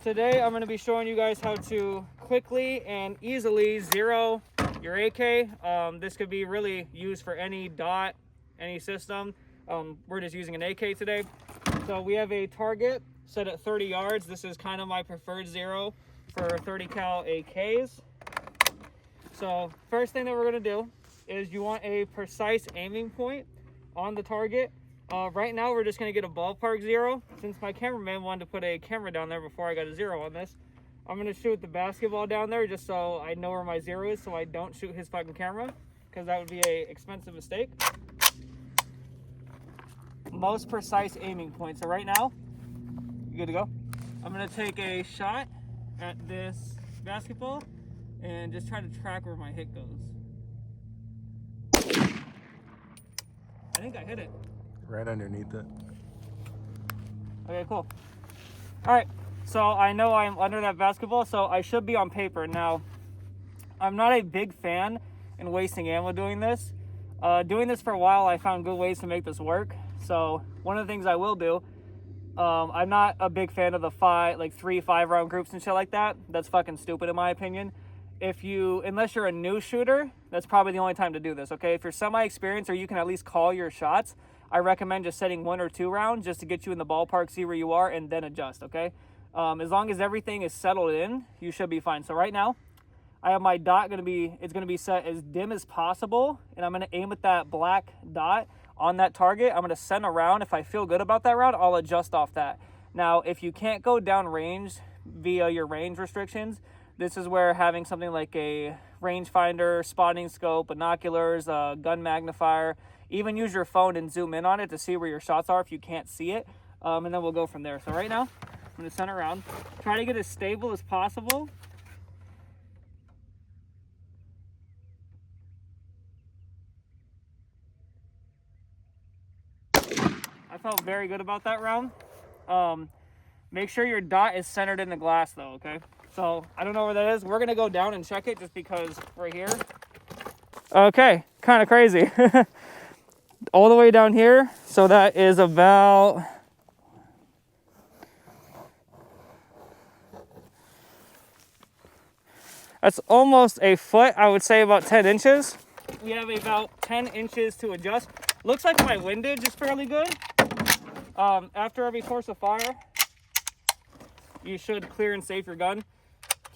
Today I'm going to be showing you guys how to quickly and easily zero your AK. This could be really used for any dot, any system. We're just using an AK today. So we have a target set at 30 yards. This is kind of my preferred zero for 30 cal AKs. So first thing that we're going to do is you want a precise aiming point on the target. Right now we're just going to get a ballpark zero. Since my cameraman wanted to put a camera down there before I got a zero on this, I'm going to shoot the basketball down there just so I know where my zero is, so I don't shoot his fucking camera, because that would be a expensive mistake. Most precise aiming point. So right now, you good to go? I'm going to take a shot at this basketball and just try to track where my hit goes. I think I hit it. Right underneath it. Okay, cool. All right, so I know I'm under that basketball, so I should be on paper. Now, I'm not a big fan in wasting ammo doing this. Doing this for a while, I found good ways to make this work. So one of the things I will do, I'm not a big fan of the 3-5 round groups and shit like that. That's fucking stupid in my opinion. Unless you're a new shooter, that's probably the only time to do this, okay? If you're semi-experienced or you can at least call your shots, I recommend just setting 1 or 2 rounds just to get you in the ballpark, see where you are, and then adjust, okay? As long as everything is settled in, you should be fine. So right now, I have my dot going to be set as dim as possible, and I'm going to aim at that black dot on that target. I'm going to send a round. If I feel good about that round, I'll adjust off that. Now, if you can't go down range via your range restrictions, this is where having something like a rangefinder, spotting scope, binoculars, a gun magnifier, even use your phone and zoom in on it to see where your shots are if you can't see it, and then we'll go from there. So right now, I'm going to send it around. Try to get as stable as possible. I felt very good about that round. Make sure your dot is centered in the glass though, okay? So I don't know where that is. We're gonna go down and check it just because we're here. Okay, kind of crazy. All the way down here. So that is about, that's almost a foot. I would say about 10 inches. We have about 10 inches to adjust. Looks like my windage is fairly good. After every course of fire, you should clear and safe your gun.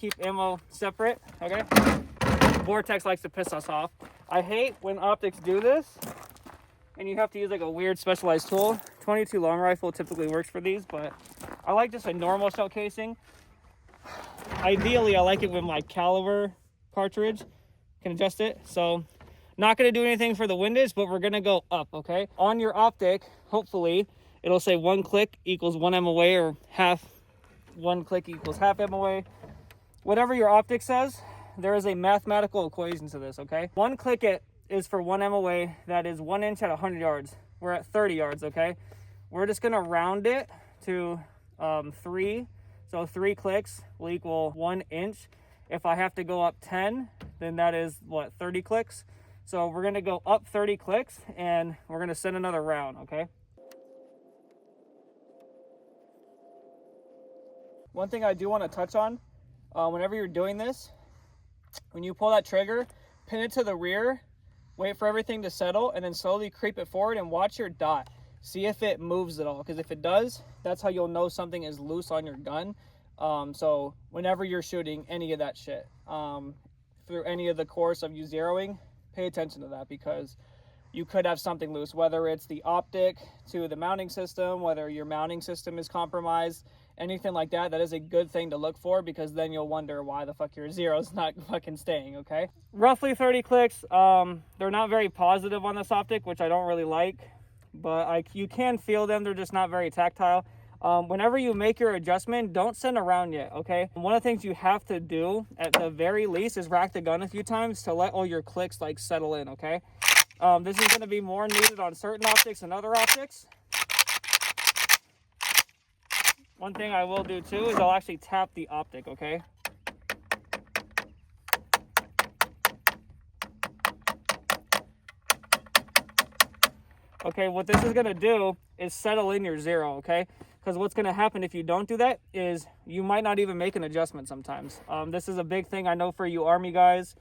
Keep ammo separate, okay? Vortex likes to piss us off. I hate when optics do this and you have to use like a weird specialized tool. 22 long rifle typically works for these, but I like just a normal shell casing. Ideally, I like it with my caliber cartridge. Can adjust it. So not going to do anything for the windage, but we're going to go up, okay? On your optic, hopefully, it'll say 1 click equals 1 MOA or one click equals half MOA. Whatever your optic says, there is a mathematical equation to this, okay? 1 click it is for 1 MOA. That is 1 inch at 100 yards. We're at 30 yards, okay? We're just going to round it to 3. So 3 clicks will equal 1 inch. If I have to go up 10, then that is, 30 clicks? So we're going to go up 30 clicks, and we're going to send another round, okay? One thing I do want to touch on, whenever you're doing this, when you pull that trigger, pin it to the rear, wait for everything to settle, and then slowly creep it forward and watch your dot. See if it moves at all, because if it does, that's how you'll know something is loose on your gun. So whenever you're shooting any of that shit, through any of the course of you zeroing, pay attention to that, because you could have something loose, whether it's the optic to the mounting system, whether your mounting system is compromised, anything like that. That is a good thing to look for, because then you'll wonder why the fuck your zero's not fucking staying, okay? Roughly 30 clicks. They're not very positive on this optic, which I don't really like, but you can feel them. They're just not very tactile. Whenever you make your adjustment, don't send around yet, okay? One of the things you have to do at the very least is rack the gun a few times to let all your clicks settle in, okay? This is going to be more needed on certain optics than other optics. One thing I will do too is I'll actually tap the optic, okay? Okay, what this is going to do is settle in your zero, okay? because what's going to happen if you don't do that is you might not even make an adjustment sometimes. This is a big thing I know for you Army guys,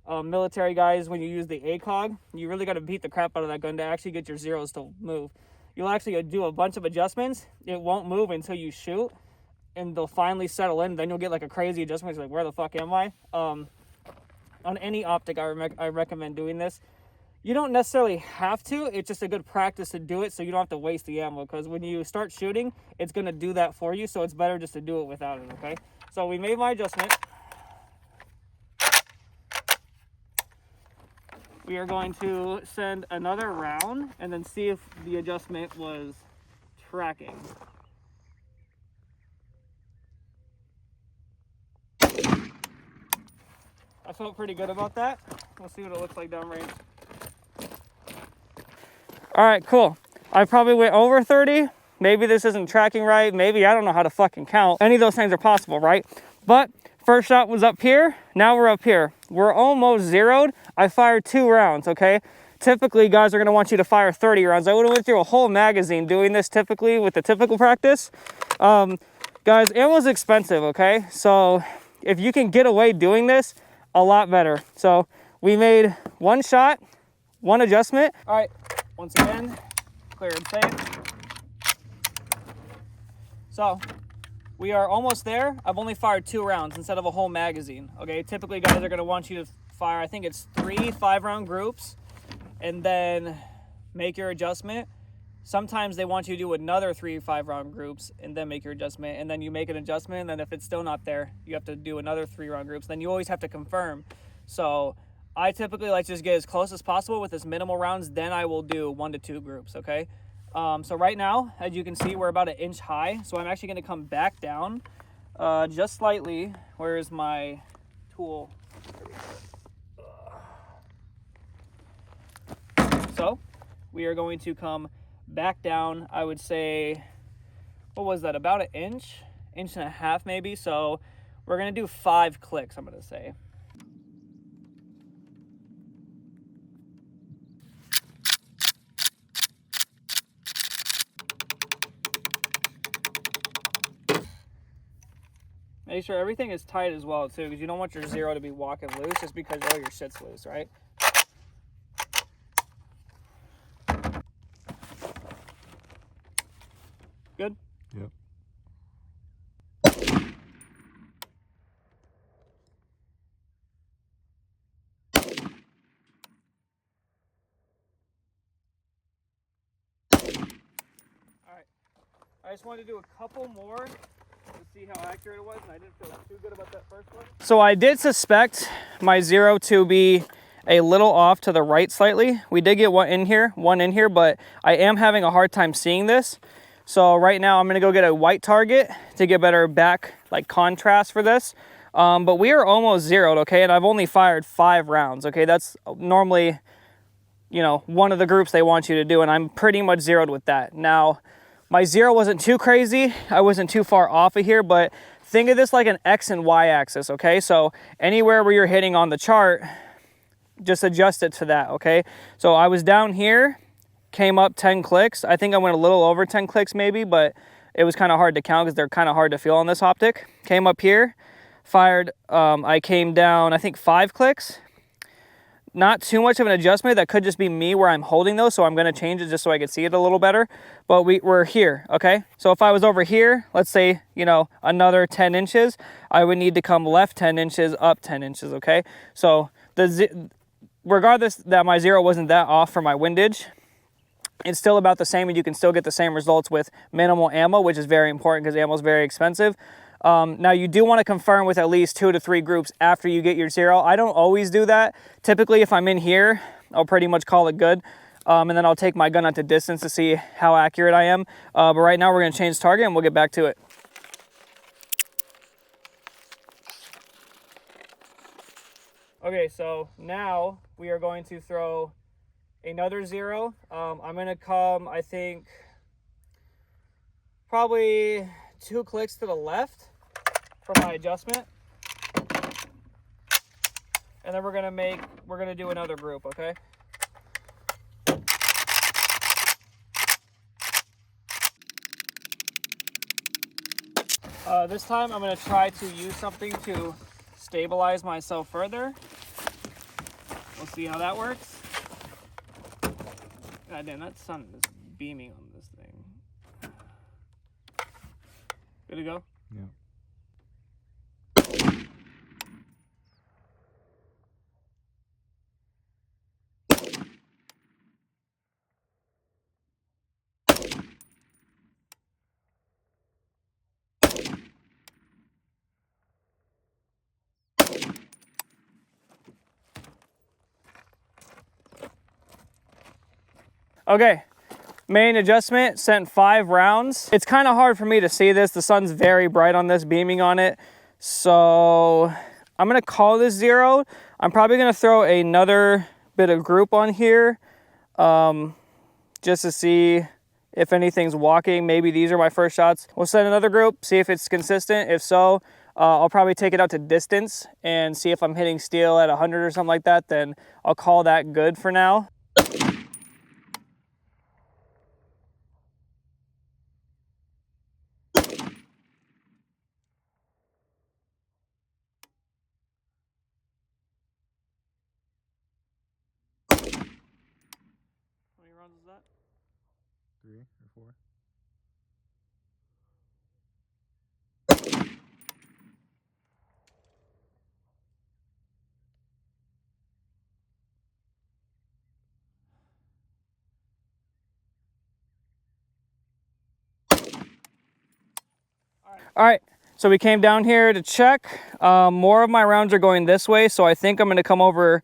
military guys. When you use the ACOG, you really got to beat the crap out of that gun to actually get your zeros to move. You'll actually do a bunch of adjustments. It won't move until you shoot, and they'll finally settle in. Then you'll get like a crazy adjustment. It's like, where the fuck am I? On any optic, I recommend doing this. You don't necessarily have to. It's just a good practice to do it so you don't have to waste the ammo, because when you start shooting, it's going to do that for you. So it's better just to do it without it, okay? So we made my adjustment. We are going to send another round and then see if the adjustment was tracking. I felt pretty good about that. We'll see what it looks like downrange. All right, cool. I probably went over 30. Maybe this isn't tracking right. Maybe I don't know how to fucking count. Any of those things are possible, right? But first shot was up here. Now we're up here. We're almost zeroed. I fired 2 rounds, okay? Typically, guys are gonna want you to fire 30 rounds. I would've went through a whole magazine doing this typically with the typical practice. Guys, ammo's expensive, okay? So if you can get away doing this, a lot better. So we made 1 shot, 1 adjustment. All right. Once again, clear and safe. So we are almost there. I've only fired 2 rounds instead of a whole magazine. Okay, typically guys are gonna want you to fire, I think it's 3 5-round groups, and then make your adjustment. Sometimes they want you to do another 3 5-round groups and then make your adjustment, and then you make an adjustment, and then if it's still not there, you have to do another 3-round groups. Then you always have to confirm. So I typically like to just get as close as possible with as minimal rounds. Then I will do 1 to 2 groups, okay? So right now, as you can see, we're about 1 inch high. So I'm actually gonna come back down just slightly. Where is my tool? So we are going to come back down, I would say, what was that, about 1 inch, 1.5 inches maybe. So we're gonna do 5 clicks, I'm gonna say. Make sure everything is tight as well too, because you don't want your zero to be walking loose just because all your shit's loose, right? Good? Yep. Alright. I just wanted to do a couple more to see how accurate it was, and I didn't feel too good about that first one. So I did suspect my zero to be a little off to the right slightly. We did get one in here, but I am having a hard time seeing this. So right now I'm gonna go get a white target to get better back like contrast for this. But we are almost zeroed, okay? And I've only fired 5 rounds, okay? That's normally, you know, one of the groups they want you to do, and I'm pretty much zeroed with that. Now, my zero wasn't too crazy. I wasn't too far off of here, but think of this like an X and Y axis, okay? So anywhere where you're hitting on the chart, just adjust it to that, okay? So I was down here, came up 10 clicks. I think I went a little over 10 clicks maybe, but it was kind of hard to count because they're kind of hard to feel on this optic. Came up here, fired, I came down, I think 5 clicks. Not too much of an adjustment. That could just be me where I'm holding those, so I'm going to change it just so I can see it a little better. But we're here, okay? So if I was over here, let's say, you know, another 10 inches, I would need to come left 10 inches, up 10 inches, okay? So regardless that my zero wasn't that off for my windage, it's still about the same, and you can still get the same results with minimal ammo, which is very important because ammo is very expensive. Now you do want to confirm with at least 2 to 3 groups after you get your zero. I don't always do that. Typically if I'm in here, I'll pretty much call it good. And then I'll take my gun out to distance to see how accurate I am. But right now we're going to change target and we'll get back to it. Okay, so now we are going to throw another zero. I'm going to come, I think, probably 2 clicks to the left for my adjustment, and then we're gonna do another group, okay? This time I'm going to try to use something to stabilize myself further. We'll see how that works. God damn, that sun is beaming on this thing. Good to go? Yeah. Okay, main adjustment, sent 5 rounds. It's kind of hard for me to see this. The sun's very bright on this, beaming on it. So I'm gonna call this 0. I'm probably gonna throw another bit of group on here just to see if anything's walking. Maybe these are my first shots. We'll send another group, see if it's consistent. If so, I'll probably take it out to distance and see if I'm hitting steel at 100 or something like that. Then I'll call that good for now. How many rounds is that? 3 or 4. All right, so we came down here to check. More of my rounds are going this way, so I think I'm gonna come over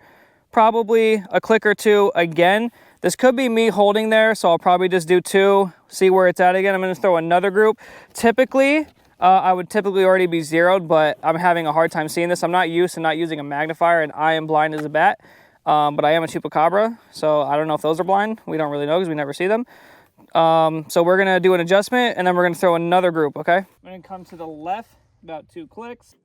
probably a click or 2 again. This could be me holding there, so I'll probably just do 2, see where it's at again. I'm gonna throw another group. Typically, I would typically already be 0'd, but I'm having a hard time seeing this. I'm not used to not using a magnifier, and I am blind as a bat, but I am a chupacabra, so I don't know if those are blind. We don't really know because we never see them. So we're gonna do an adjustment and then we're gonna throw another group, okay? I'm gonna come to the left, about 2 clicks.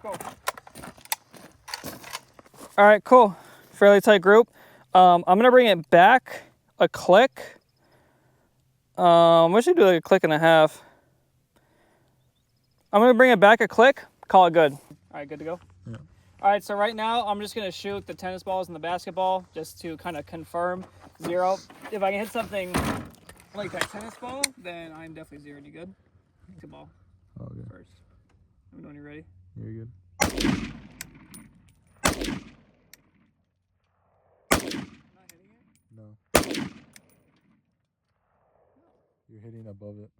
Cool. All right, cool. Fairly tight group. I'm gonna bring it back a click. We should do like a click and a half. I'm gonna bring it back a click, call it good. All right, good to go? Yeah. All right, so right now I'm just gonna shoot the tennis balls and the basketball just to kind of confirm 0. If I can hit something like that tennis ball, then I'm definitely 0'd. You good? Hit the ball first. Let me know when you're ready. You're good. Not hitting it? No. You're hitting above it.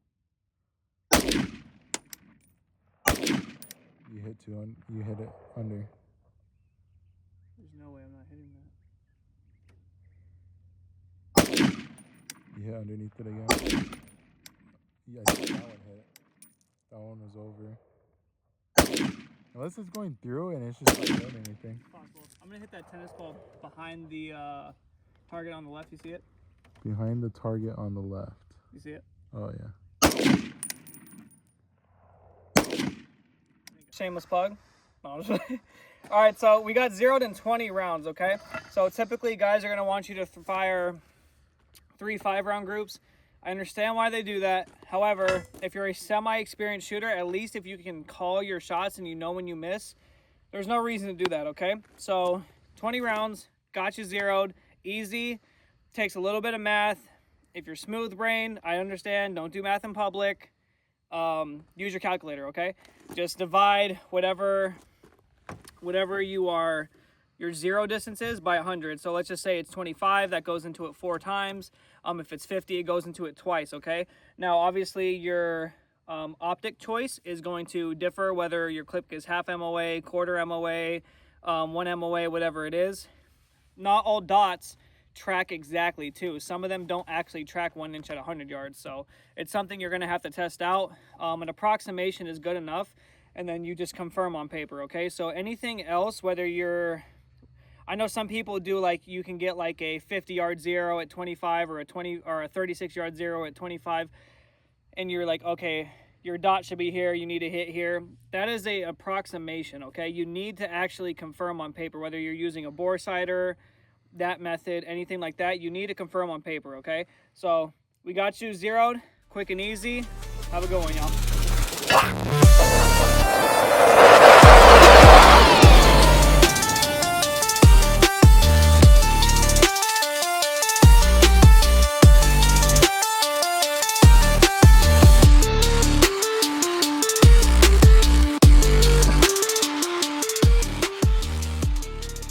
You hit you hit it under. There's no way I'm not hitting that. You hit underneath it again. Yeah, I think that one hit. That one was over. Unless it's going through and it's just not doing anything. Possible. I'm gonna hit that tennis ball behind the target on the left. You see it? Behind the target on the left. You see it? Oh yeah. Shameless plug. No, I'm just all right, so we got 0'd in 20 rounds, okay? So typically guys are gonna want you to fire 3 5-round groups. I understand why they do that. However, if you're a semi-experienced shooter, at least if you can call your shots and you know when you miss, there's no reason to do that, okay? So 20 rounds, got you 0'd, easy, takes a little bit of math. If you're smooth brain, I understand, don't do math in public. Use your calculator, okay? Just divide whatever you are, your 0 distance is by 100. So let's just say it's 25, that goes into it 4 times. If it's 50, it goes into it twice, okay? Now, obviously, your optic choice is going to differ whether your clip is half MOA, quarter MOA, 1 MOA, whatever it is. Not all dots track exactly too. Some of them don't actually track 1 inch at 100 yards. So it's something you're going to have to test out. An approximation is good enough, and then you just confirm on paper. Okay, so anything else, whether you're, I know some people do, like, you can get like a 50-yard zero at 25 or a 36-yard zero at 25, and you're like, okay, your dot should be here, you need to hit here. That is a approximation. Okay, you need to actually confirm on paper, whether you're using a bore sighter, that method, anything like that, you need to confirm on paper. Okay, so we got you zeroed, quick and easy. Have a good one, y'all.